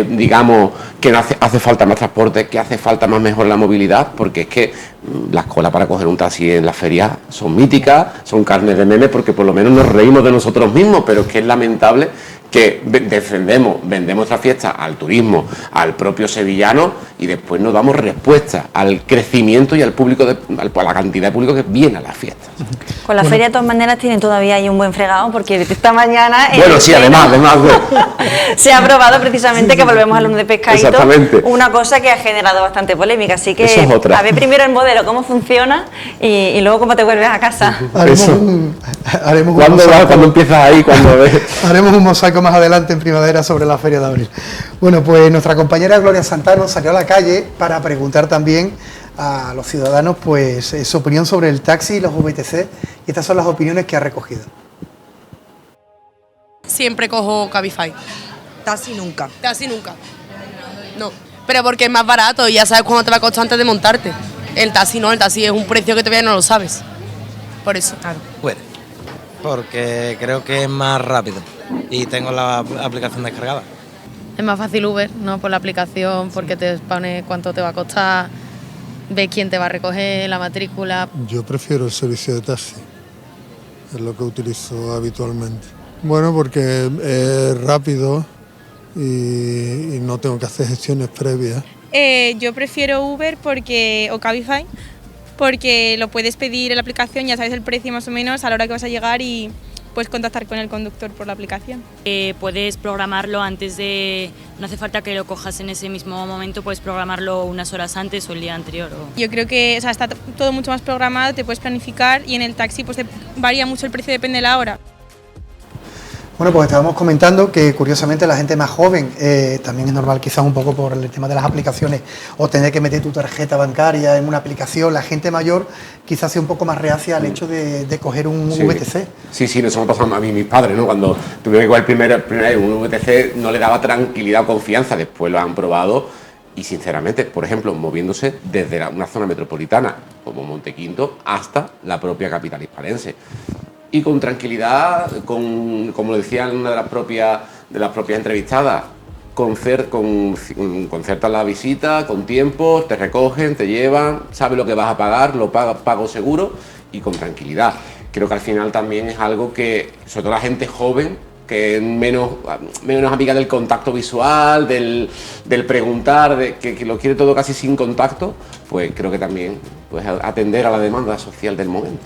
digamos que hace falta más transporte, que hace falta más mejor la movilidad, porque es que las colas para coger un taxi en la feria son míticas, son carnes de meme, porque por lo menos nos reímos de nosotros mismos, pero es que es lamentable que vendemos nuestra fiesta al turismo, al propio sevillano, y después no damos respuesta al crecimiento y al público, a la cantidad de público que viene a las fiestas. Con la feria de todas maneras tienen todavía ahí un buen fregado, porque esta mañana bueno, sí, además se ha aprobado precisamente que volvemos al lunes de pescadito, una cosa que ha generado bastante polémica, así que a ver primero el modelo, cómo funciona y luego cómo te vuelves a casa. ¿Cuándo empiezas ahí? Haremos un mosaico más adelante en primavera sobre la Feria de Abril. Bueno, pues nuestra compañera Gloria Santano salió a la calle para preguntar también a los ciudadanos pues su opinión sobre el taxi y los VTC, y estas son las opiniones que ha recogido. Siempre cojo Cabify. Taxi nunca. Taxi nunca. No, pero porque es más barato y ya sabes cuándo te va a costar antes de montarte. El taxi no, el taxi es un precio que todavía no lo sabes. Por eso. Claro. Bueno, porque creo que es más rápido y tengo la aplicación descargada. Es más fácil Uber, ¿no? Por la aplicación, porque te pone cuánto te va a costar, ves quién te va a recoger, la matrícula. Yo prefiero el servicio de taxi. es lo que utilizo habitualmente. Bueno, porque es rápido y no tengo que hacer gestiones previas. Yo prefiero Uber o Cabify porque lo puedes pedir en la aplicación, ya sabes el precio más o menos a la hora que vas a llegar y puedes contactar con el conductor por la aplicación. Puedes programarlo antes de... No hace falta que lo cojas en ese mismo momento, puedes programarlo unas horas antes o el día anterior. Yo creo que está todo mucho más programado, te puedes planificar y en el taxi pues varía mucho el precio, depende de la hora. Bueno, pues estábamos comentando que curiosamente la gente más joven, también es normal quizás un poco por el tema de las aplicaciones o tener que meter tu tarjeta bancaria en una aplicación, la gente mayor quizás sea un poco más reacia al hecho de coger un VTC. Sí, nos hemos pasado a mí mis padres, ¿no? Cuando tuve que coger el primer un VTC no le daba tranquilidad o confianza, después lo han probado y sinceramente, por ejemplo, moviéndose desde una zona metropolitana como Montequinto hasta la propia capital hispalense. Y con tranquilidad, como decía una de las propias entrevistadas, concertas la visita, con tiempo, te recogen, te llevan, sabes lo que vas a pagar, lo pago seguro y con tranquilidad. Creo que al final también es algo que, sobre todo la gente joven, que es menos amiga del contacto visual, del preguntar, que lo quiere todo casi sin contacto, pues creo que también pues atender a la demanda social del momento.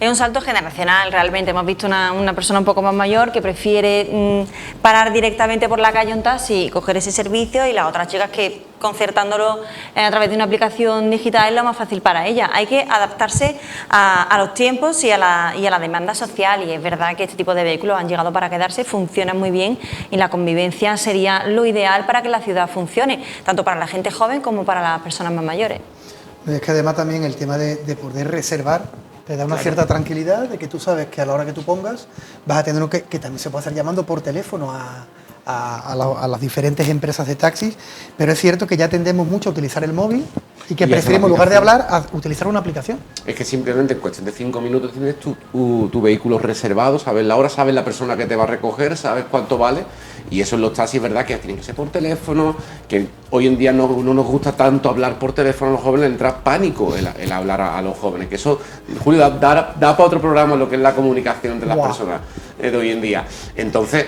Es un salto generacional, realmente. Hemos visto una persona un poco más mayor que prefiere parar directamente por la calle un taxi y coger ese servicio, y las otras chicas que concertándolo a través de una aplicación digital es lo más fácil para ellas. Hay que adaptarse a los tiempos y a la demanda social, y es verdad que este tipo de vehículos han llegado para quedarse, funcionan muy bien y la convivencia sería lo ideal para que la ciudad funcione, tanto para la gente joven como para las personas más mayores. Es que además también el tema de poder reservar te da una cierta tranquilidad de que tú sabes que a la hora que tú pongas vas a tener que también se puede hacer llamando por teléfono a las diferentes empresas de taxis, pero es cierto que ya tendemos mucho a utilizar el móvil y que preferimos, en lugar de hablar, a utilizar una aplicación. Es que simplemente en cuestión de 5 minutos tienes tu vehículo reservado, sabes la hora, sabes la persona que te va a recoger, sabes cuánto vale, y eso en los taxis, verdad, que tienen que ser por teléfono, que hoy en día no nos gusta tanto hablar por teléfono a los jóvenes, entra pánico el hablar a los jóvenes, que eso, Julio, da para otro programa lo que es la comunicación entre las personas de hoy en día. Entonces,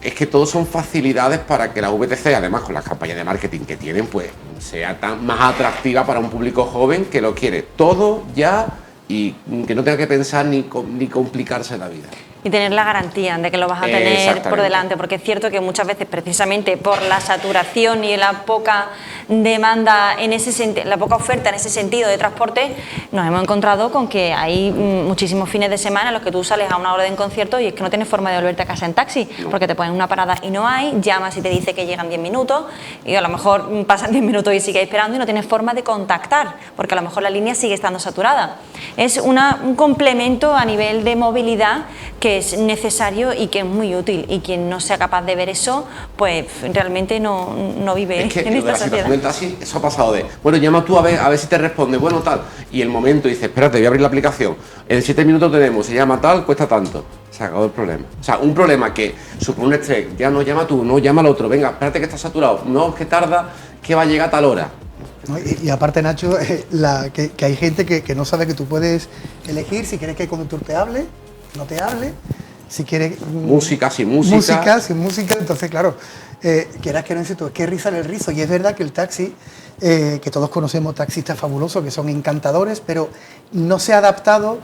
es que todos son facilidades para que la VTC, además con las campañas de marketing que tienen, pues sea más atractiva para un público joven que lo quiere todo ya y que no tenga que pensar ni complicarse la vida. Y tener la garantía de que lo vas a tener por delante, porque es cierto que muchas veces, precisamente por la saturación y la poca demanda en ese la poca oferta en ese sentido de transporte, nos hemos encontrado con que hay muchísimos fines de semana en los que tú sales a una hora de un concierto y es que no tienes forma de volverte a casa en taxi, porque te ponen una parada y no hay, llamas y te dice que llegan 10 minutos y a lo mejor pasan 10 minutos y sigues esperando y no tienes forma de contactar, porque a lo mejor la línea sigue estando saturada. Es un complemento a nivel de movilidad que es necesario y que es muy útil, y quien no sea capaz de ver eso, pues realmente no vive en esta sociedad. Del taxi, eso ha pasado de, bueno, llama tú a ver si te responde, bueno, tal, y el momento dice, espérate, voy a abrir la aplicación, en 7 minutos tenemos, se llama tal, cuesta tanto, se acabó el problema. O sea, un problema que supone un estrés, ya no llama tú, no llama al otro, venga, espérate que está saturado, no, que tarda, que va a llegar a tal hora. ¿No? Y aparte, Nacho, que hay gente que no sabe que tú puedes elegir si quieres que el conductor te hable, no te hable, si quieres música, sin música. Sin música, entonces claro, quieras que no es que rizar el rizo, y es verdad que el taxi, que todos conocemos taxistas fabulosos que son encantadores, pero no se ha adaptado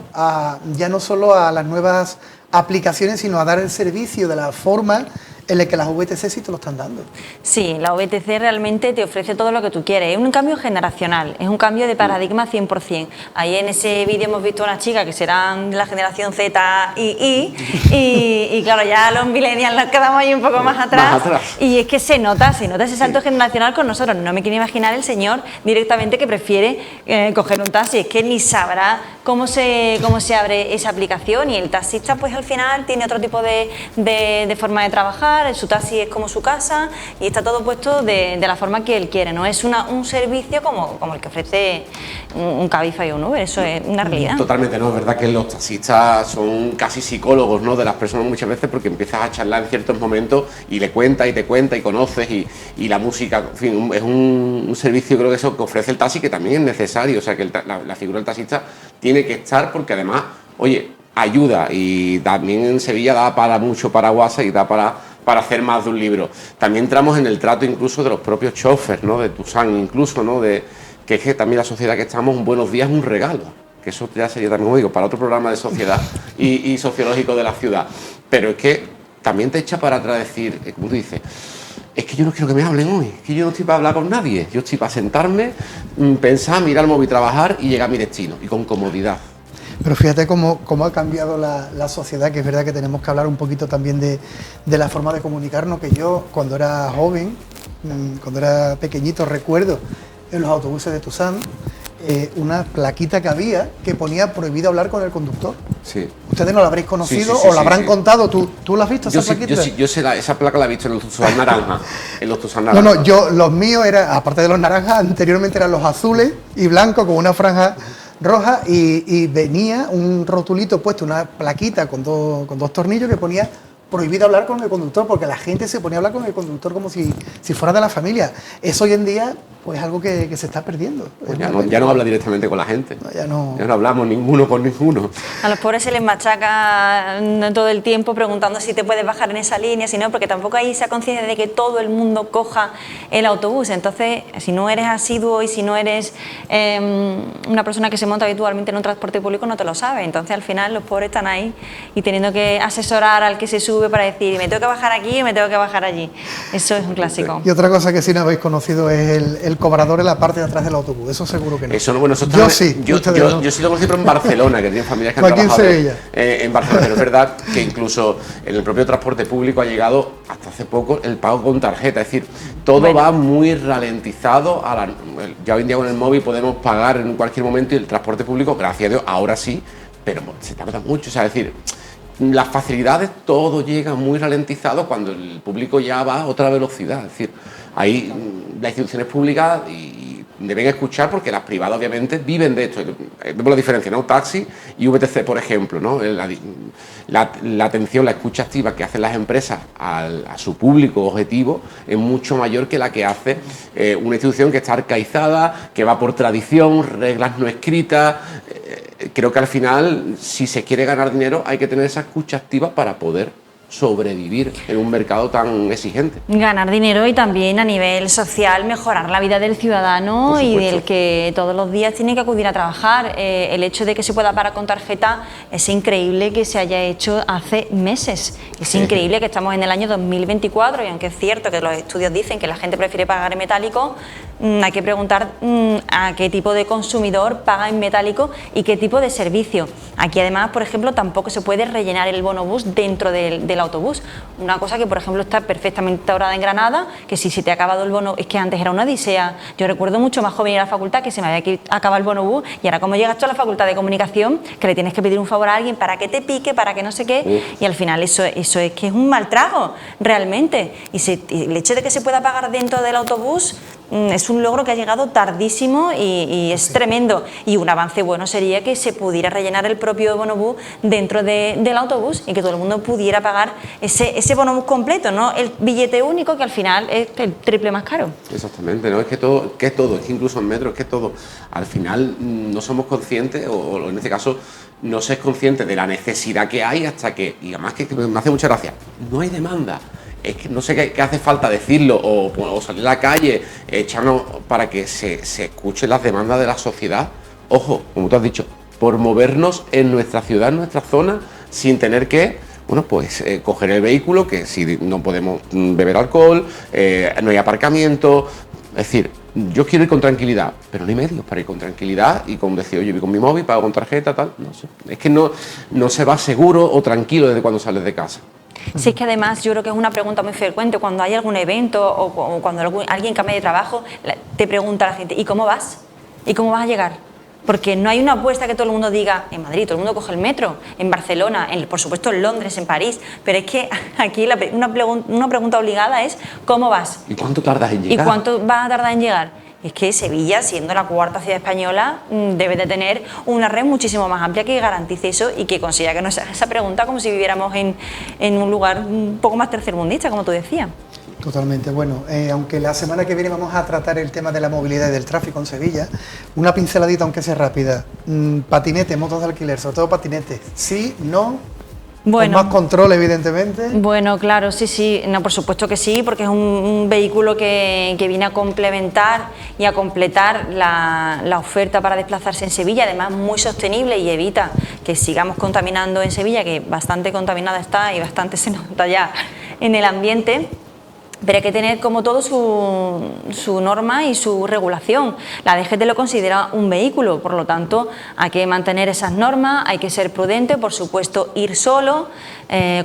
ya no solo a las nuevas aplicaciones, sino a dar el servicio de la forma en la que las VTC sí te lo están dando. Sí, la VTC realmente te ofrece todo lo que tú quieres. Es un cambio generacional, es un cambio de paradigma 100%. Ahí en ese vídeo hemos visto a una chica que serán de la generación Z y claro, ya los millennials nos quedamos ahí un poco más atrás. Y es que se nota ese salto generacional con nosotros. No me quiero imaginar el señor directamente que prefiere coger un taxi, es que ni sabrá cómo se abre esa aplicación, y el taxista pues al final tiene otro tipo de forma de trabajar. Su taxi es como su casa y está todo puesto de la forma que él quiere, no es un servicio como el que ofrece un Cabify o un Uber, eso es una realidad. Totalmente, no, es verdad que los taxistas son casi psicólogos, ¿no?, de las personas muchas veces, porque empiezas a charlar en ciertos momentos y le cuenta y te cuenta y conoces y la música, en fin, es un servicio, creo que eso que ofrece el taxi, que también es necesario, o sea que la figura del taxista tiene que estar, porque además, oye, ayuda, y también en Sevilla da para mucho para WhatsApp y da para hacer más de un libro. También entramos en el trato incluso de los propios chóferes, ¿no? De Tusán incluso, ¿no? Que es que también la sociedad que estamos, un buenos días es un regalo, que eso ya sería también, como digo, para otro programa de sociedad y sociológico de la ciudad. Pero es que también te echa para atrás decir, como tú dices, es que yo no quiero que me hablen hoy, es que yo no estoy para hablar con nadie, yo estoy para sentarme, pensar, mirar el móvil, trabajar y llegar a mi destino, y con comodidad. Pero fíjate cómo ha cambiado la sociedad, que es verdad que tenemos que hablar un poquito también de la forma de comunicarnos, que yo cuando era joven, cuando era pequeñito, recuerdo en los autobuses de Tusán una plaquita que había que ponía prohibido hablar con el conductor. Sí. Ustedes no la habréis conocido sí, o la habrán contado. ¿Tú la has visto, esa plaquita? Yo sé esa placa la he visto en los Tusán naranja. En los Tusán naranja. No, los míos eran, aparte de los naranjas, anteriormente eran los azules y blancos con una franja roja, y venía un rotulito puesto, una plaquita con dos tornillos que ponía prohibido hablar con el conductor, porque la gente se ponía a hablar con el conductor como si fuera de la familia. Eso hoy en día pues es algo que se está perdiendo. Pues ya no habla directamente con la gente. Ya no hablamos ninguno con ninguno. A los pobres se les machaca todo el tiempo preguntando si te puedes bajar en esa línea, si no, porque tampoco hay esa conciencia de que todo el mundo coja el autobús. Entonces, si no eres asiduo y si no eres una persona que se monta habitualmente en un transporte público, no te lo sabes. Entonces, al final, los pobres están ahí y teniendo que asesorar al que se sube para decir, me tengo que bajar aquí o me tengo que bajar allí. Eso es un clásico. Y otra cosa que sí no habéis conocido es el cobrador en la parte de atrás del autobús. Eso seguro que no. Eso no, bueno, eso yo sí. Yo sí lo conocí, pero en Barcelona, que tienen familias que han aquí trabajado en Barcelona. Pero es verdad que incluso en el propio transporte público ha llegado hasta hace poco el pago con tarjeta. Es decir, todo va muy ralentizado. Ya hoy en día con el móvil podemos pagar en cualquier momento, y el transporte público, gracias a Dios, ahora sí, pero se tarda mucho. O sea, es decir, las facilidades, todo llega muy ralentizado cuando el público ya va a otra velocidad. Es decir, ahí las instituciones públicas deben escuchar, porque las privadas obviamente viven de esto. Vemos la diferencia, ¿no? Taxi y VTC, por ejemplo, ¿no? La atención, la escucha activa que hacen las empresas a su público objetivo es mucho mayor que la que hace una institución que está arcaizada, que va por tradición, reglas no escritas. Creo que al final, si se quiere ganar dinero, hay que tener esa escucha activa para poder sobrevivir en un mercado tan exigente. Ganar dinero y también a nivel social mejorar la vida del ciudadano y del que todos los días tiene que acudir a trabajar. El hecho de que se pueda pagar con tarjeta es increíble que se haya hecho hace meses. Es increíble que estamos en el año 2024 y aunque es cierto que los estudios dicen que la gente prefiere pagar en metálico, hay que preguntar a qué tipo de consumidor paga en metálico y qué tipo de servicio. Aquí además, por ejemplo, tampoco se puede rellenar el bonobús dentro del autobús. Una cosa que, por ejemplo, está perfectamente instaurada en Granada, que si se te ha acabado el bono, es que antes era una odisea. Yo recuerdo mucho más joven ir a la facultad que se me había acabado el bonobús, y ahora como llegas tú a la facultad de comunicación, que le tienes que pedir un favor a alguien para que te pique, para que no sé qué, y al final eso es que es un mal trago, realmente. Y el hecho de que se pueda pagar dentro del autobús es un logro que ha llegado tardísimo y es tremendo. Y un avance bueno sería que se pudiera rellenar el propio bonobús dentro del autobús y que todo el mundo pudiera pagar ese bonobús completo, no el billete único, que al final es el triple más caro. Exactamente, ¿no? Es que incluso en metro, es que todo, al final no somos conscientes, o en este caso no se es consciente de la necesidad que hay hasta que, y además que me hace mucha gracia, no hay demanda. Es que no sé qué hace falta decirlo o salir a la calle, echarnos para que se escuchen las demandas de la sociedad. Ojo, como tú has dicho, por movernos en nuestra ciudad, en nuestra zona, sin tener que, coger el vehículo, que si no podemos beber alcohol, no hay aparcamiento. Es decir, yo quiero ir con tranquilidad, pero no hay medios para ir con tranquilidad y con decir, oye, yo voy con mi móvil, pago con tarjeta, tal. No sé. Es que no se va seguro o tranquilo desde cuando sales de casa. Sí, es que además yo creo que es una pregunta muy frecuente cuando hay algún evento o cuando alguien cambia de trabajo, te pregunta a la gente, ¿y cómo vas? ¿Y cómo vas a llegar? Porque no hay una apuesta que todo el mundo diga, en Madrid todo el mundo coge el metro, en Barcelona, por supuesto en Londres, en París, pero es que aquí una pregunta obligada es, ¿cómo vas? ¿Y cuánto tardas en llegar? ¿Y cuánto vas a tardar en llegar? Es que Sevilla, siendo la cuarta ciudad española, debe de tener una red muchísimo más amplia que garantice eso y que consiga que nos haga esa pregunta como si viviéramos en un lugar un poco más tercermundista, como tú decías. Totalmente. Bueno, aunque la semana que viene vamos a tratar el tema de la movilidad y del tráfico en Sevilla, una pinceladita, aunque sea rápida. patinete, motos de alquiler, sobre todo patinetes, sí, no, Bueno. con más control, evidentemente. Bueno, claro, sí, no, por supuesto que sí, porque es un vehículo que viene a complementar y a completar la oferta para desplazarse en Sevilla, además muy sostenible y evita que sigamos contaminando en Sevilla, que bastante contaminada está y bastante se nota ya en el ambiente. Pero hay que tener como todo su norma y su regulación. La DGT lo considera un vehículo, por lo tanto hay que mantener esas normas, hay que ser prudente, por supuesto ir solo,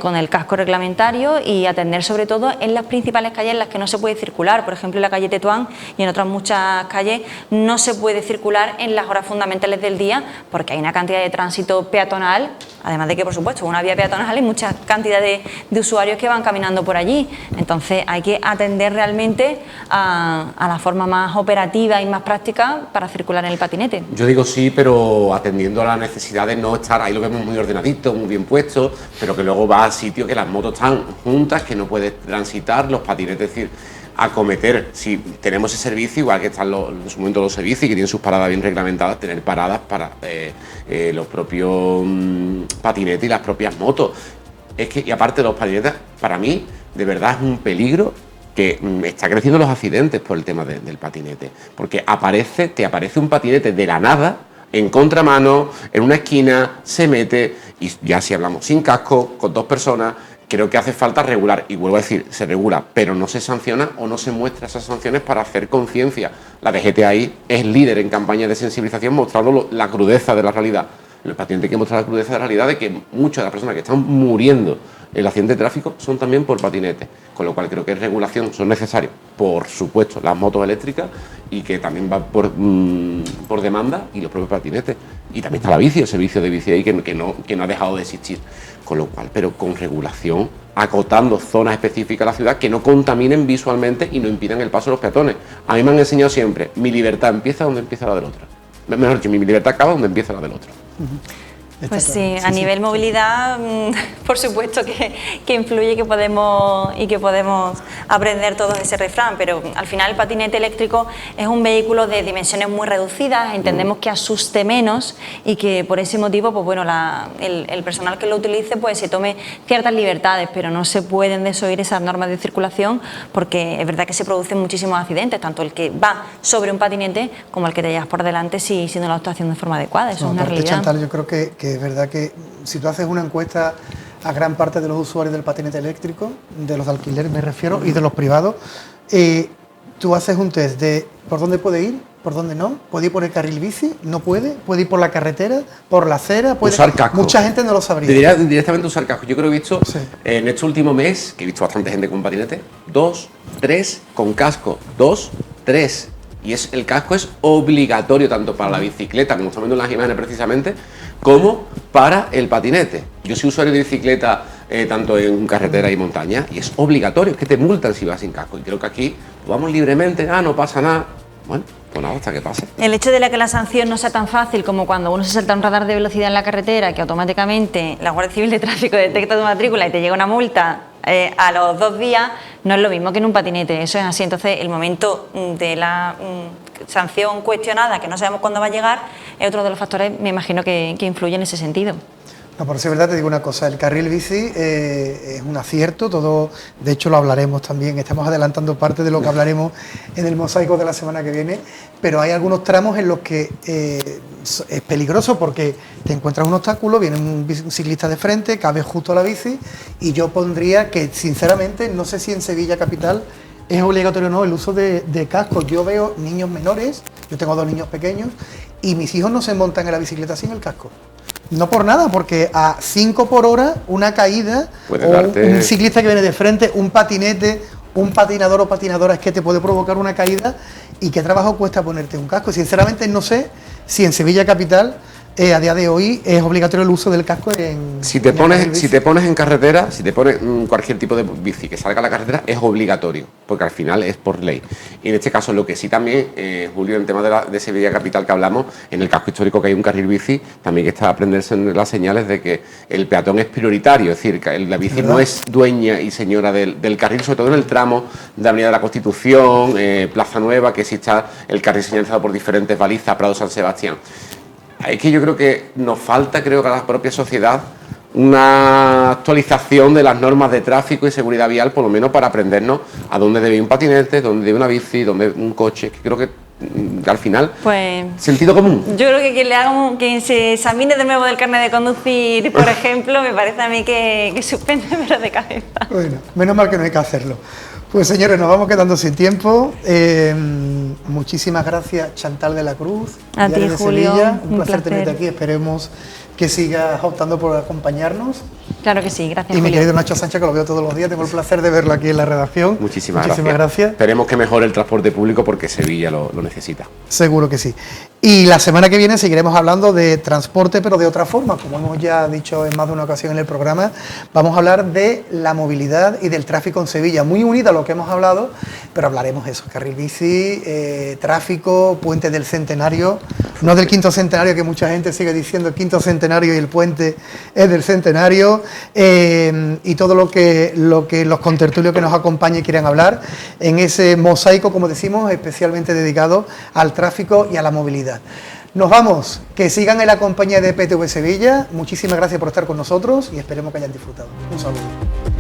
con el casco reglamentario y atender sobre todo en las principales calles en las que no se puede circular. Por ejemplo, en la calle Tetuán y en otras muchas calles no se puede circular en las horas fundamentales del día porque hay una cantidad de tránsito peatonal, además de que, por supuesto, una vía peatonal y mucha cantidad de usuarios que van caminando por allí. Entonces hay que atender realmente a la forma más operativa y más práctica para circular en el patinete. Yo digo sí, pero atendiendo a la necesidad de no estar, ahí lo vemos muy ordenadito, muy bien puesto, pero que luego va a sitios que las motos están juntas, que no puedes transitar, los patinetes, es decir, acometer, si tenemos ese servicio, igual que están en su momento los servicios que tienen sus paradas bien reglamentadas, tener paradas para los propios patinetes y las propias motos. Es que, y aparte los patinetes, para mí, de verdad es un peligro que está creciendo los accidentes por el tema del patinete, porque te aparece un patinete de la nada, en contramano, en una esquina, se mete, y ya si hablamos sin casco, con dos personas, creo que hace falta regular, y vuelvo a decir, se regula, pero no se sanciona o no se muestra esas sanciones para hacer conciencia. La DGT ahí es líder en campañas de sensibilización mostrando la crudeza de la realidad. El patinete que muestra la crudeza de la realidad de que muchas de las personas que están muriendo en el accidente de tráfico son también por patinete, con lo cual creo que regulación son necesarias, por supuesto, las motos eléctricas y que también va por demanda y los propios patinetes. Y también está la bici, el servicio de bici ahí que no ha dejado de existir, con lo cual, pero con regulación, acotando zonas específicas de la ciudad que no contaminen visualmente y no impidan el paso de los peatones. A mí me han enseñado siempre, mi libertad empieza donde empieza la del otro. Mejor dicho, mi libertad acaba donde empieza la del otro. Pues sí, a nivel movilidad, por supuesto que influye que podemos aprender todos ese refrán, pero al final el patinete eléctrico es un vehículo de dimensiones muy reducidas, entendemos que asuste menos y que por ese motivo, pues bueno, el personal que lo utilice pues se tome ciertas libertades, pero no se pueden desoír esas normas de circulación porque es verdad que se producen muchísimos accidentes, tanto el que va sobre un patinete como el que te llevas por delante si no lo estás haciendo de forma adecuada, eso es una realidad. Chantal, yo creo que es verdad que si tú haces una encuesta a gran parte de los usuarios del patinete eléctrico, de los de alquiler me refiero, y de los privados, tú haces un test de por dónde puede ir, por dónde no, puede ir por el carril bici, no puede ir por la carretera, por la acera, puede usar casco. Mucha gente no lo sabría. Te diría directamente usar casco. Yo creo que he visto en este último mes, que he visto bastante gente con patinete, 2, 3 con casco, 2, 3. Y el casco es obligatorio tanto para la bicicleta, como estamos viendo en las imágenes precisamente, como para el patinete. Yo soy usuario de bicicleta tanto en carretera y montaña y es obligatorio, es que te multan si vas sin casco. Y creo que aquí vamos libremente, no pasa nada. Bueno, pues nada, hasta que pase. El hecho de que la sanción no sea tan fácil como cuando uno se salta un radar de velocidad en la carretera, que automáticamente la Guardia Civil de Tráfico detecta tu matrícula y te llega una multa a los 2 días, no es lo mismo que en un patinete, eso es así. Entonces el momento de la sanción cuestionada, que no sabemos cuándo va a llegar, es otro de los factores, me imagino, que influye en ese sentido. No, por si es verdad, te digo una cosa, el carril bici es un acierto, todo, de hecho lo hablaremos también, estamos adelantando parte de lo que hablaremos en el mosaico de la semana que viene, pero hay algunos tramos en los que es peligroso porque te encuentras un obstáculo, viene un ciclista de frente, cabe justo a la bici y yo pondría que, sinceramente, no sé si en Sevilla capital es obligatorio o no el uso de casco. Yo veo niños menores, yo tengo 2 niños pequeños y mis hijos no se montan en la bicicleta sin el casco. No por nada, porque a 5 por hora una caída, un ciclista que viene de frente, un patinete, un patinador o patinadora es que te puede provocar una caída. ¿Y qué trabajo cuesta ponerte un casco? Sinceramente no sé si en Sevilla capital a día de hoy es obligatorio el uso del casco si te pones en carretera, si te pones cualquier tipo de bici que salga a la carretera, es obligatorio, porque al final es por ley. Y en este caso, lo que sí también, Julio, en el tema de Sevilla capital que hablamos, en el casco histórico que hay un carril bici, también que está a aprenderse las señales de que el peatón es prioritario, es decir, que la bici no es dueña y señora del carril, sobre todo en el tramo de Avenida de la Constitución, Plaza Nueva, que sí está el carril señalizado por diferentes balizas, Prado San Sebastián. Es que yo creo que nos falta, creo que a la propia sociedad, una actualización de las normas de tráfico y seguridad vial, por lo menos para aprendernos a dónde debe ir un patinete, dónde debe una bici, dónde un coche, que creo que al final, pues, sentido común. Yo creo que quien se examine de nuevo del carnet de conducir, por ejemplo, me parece a mí que suspende pero de cabeza. Bueno, menos mal que no hay que hacerlo. Pues señores, nos vamos quedando sin tiempo. Muchísimas gracias, Chantal de la Cruz. A ti, de Julio, Sevilla. Un un placer placer. tenerte aquí. Esperemos que sigas optando por acompañarnos. Claro que sí, gracias. Y mi Julio. querido Nacho Sánchez, que lo veo todos los días, tengo el placer de verlo aquí en la redacción. Muchísimas gracias. Esperemos que mejore el transporte público porque Sevilla lo necesita. Seguro que sí. Y la semana que viene seguiremos hablando de transporte, pero de otra forma. Como hemos ya dicho en más de una ocasión en el programa, vamos a hablar de la movilidad y del tráfico en Sevilla. Muy unida a lo que hemos hablado, pero hablaremos eso, carril bici, tráfico, puente del Centenario, no del quinto centenario, que mucha gente sigue diciendo el quinto centenario y el puente es del Centenario, y todo lo que los contertulios que nos acompañen quieran hablar en ese mosaico, como decimos, especialmente dedicado al tráfico y a la movilidad. Nos vamos, que sigan en la compañía de PTV Sevilla. Muchísimas gracias por estar con nosotros y esperemos que hayan disfrutado. Un saludo.